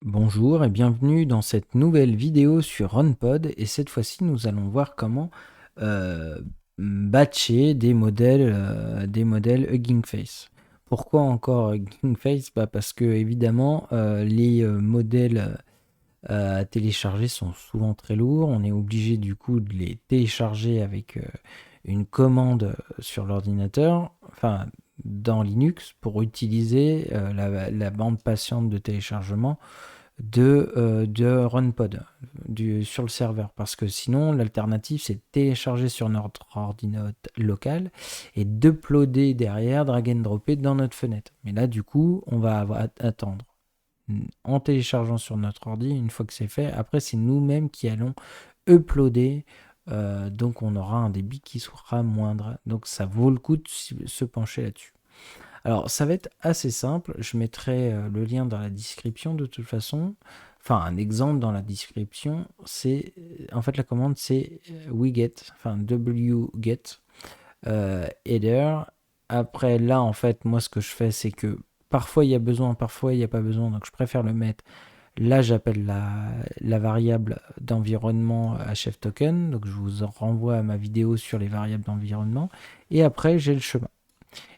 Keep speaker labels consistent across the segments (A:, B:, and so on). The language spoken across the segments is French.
A: Bonjour et bienvenue dans cette nouvelle vidéo sur RunPod et cette fois-ci nous allons voir comment euh, batcher des modèles Hugging Face. Pourquoi encore Hugging Face? Parce que évidemment les modèles à télécharger sont souvent très lourds, on est obligé du coup de les télécharger avec une commande sur l'ordinateur, enfin dans Linux pour utiliser la bande patiente de téléchargement de RunPod sur le serveur. Parce que sinon, l'alternative, c'est de télécharger sur notre ordinateur local et d'uploader derrière, drag and dropper dans notre fenêtre. Mais là, du coup, on va attendre en téléchargeant sur notre ordi. Une fois que c'est fait, après, c'est nous-mêmes qui allons uploader. Donc, on aura un débit qui sera moindre. Donc, ça vaut le coup de se pencher là-dessus. Alors, ça va être assez simple. Je mettrai le lien dans la description de toute façon. Enfin, un exemple dans la description. C'est en fait la commande, c'est wget, enfin wget header. Après, là, en fait, moi, ce que je fais, c'est que parfois il y a besoin, parfois il n'y a pas besoin. Donc, je préfère le mettre. Là, j'appelle la variable d'environnement chef token. Donc, je vous renvoie à ma vidéo sur les variables d'environnement. Et après, j'ai le chemin.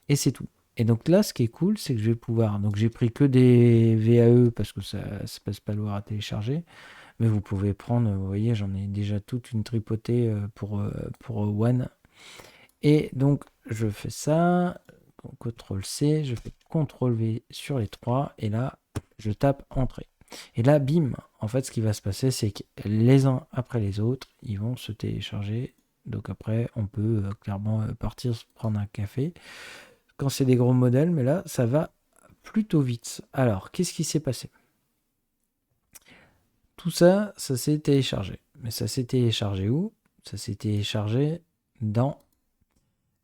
A: Et c'est tout. Et donc là, ce qui est cool, c'est que je vais pouvoir. Donc j'ai pris que des VAE parce que ça passe pas lourd à télécharger. Mais vous pouvez prendre, vous voyez, j'en ai déjà toute une tripotée pour One. Et donc je fais ça. CTRL C, je fais CTRL V sur les trois. Et là, je tape Entrée. Et là, bim, en fait, ce qui va se passer, c'est que les uns après les autres, ils vont se télécharger. Donc après, on peut clairement partir se prendre un café quand c'est des gros modèles, mais là, ça va plutôt vite. Alors, qu'est-ce qui s'est passé? Tout ça, ça s'est téléchargé. Mais ça s'est téléchargé où? Ça s'est téléchargé dans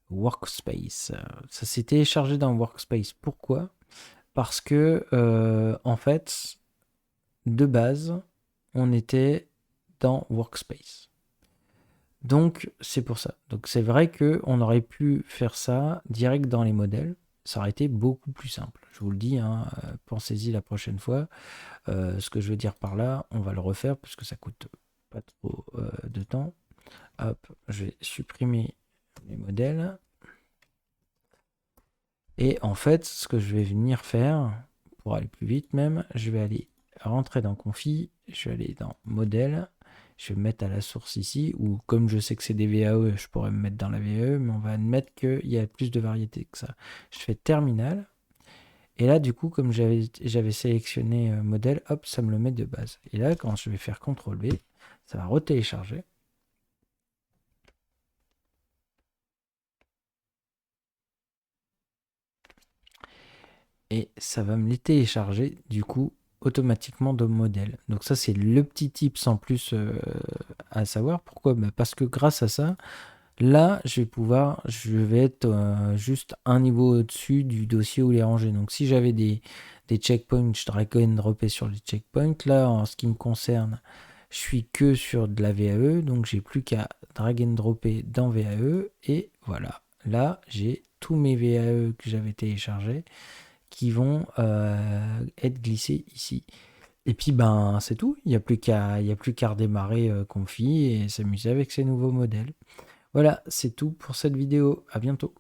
A: Workspace. Ça s'est téléchargé dans Workspace. Pourquoi? Parce que, en fait, de base, on était dans Workspace. Donc, c'est pour ça. Donc, c'est vrai qu'on aurait pu faire ça direct dans les modèles. Ça aurait été beaucoup plus simple. Je vous le dis, hein, pensez-y la prochaine fois. Ce que je veux dire par là, on va le refaire parce que ça coûte pas trop de temps. Hop, je vais supprimer les modèles. Et en fait, ce que je vais venir faire, pour aller plus vite même, je vais aller rentrer dans Config, je vais aller dans Modèle, je vais me mettre à la source ici, ou comme je sais que c'est des VAE, je pourrais me mettre dans la VAE, mais on va admettre qu'il y a plus de variété que ça. Je fais Terminal, et là, du coup, comme j'avais sélectionné modèle, hop, ça me le met de base. Et là, quand je vais faire CTRL V, ça va retélécharger. Et ça va me les télécharger, du coup, automatiquement de modèle. Donc ça, c'est le petit tips en plus à savoir. Pourquoi? Parce que grâce à ça, là, je vais être juste un niveau au-dessus du dossier où il est rangé. Donc si j'avais des checkpoints, je drag and dropper sur les checkpoints. Là, en ce qui me concerne, je suis que sur de la VAE, donc j'ai plus qu'à drag and dropper dans VAE. Et voilà, là, j'ai tous mes VAE que j'avais téléchargés qui vont être glissés ici. Et puis ben c'est tout, il y a plus qu'à redémarrer Confi et s'amuser avec ces nouveaux modèles. Voilà, c'est tout pour cette vidéo. À bientôt.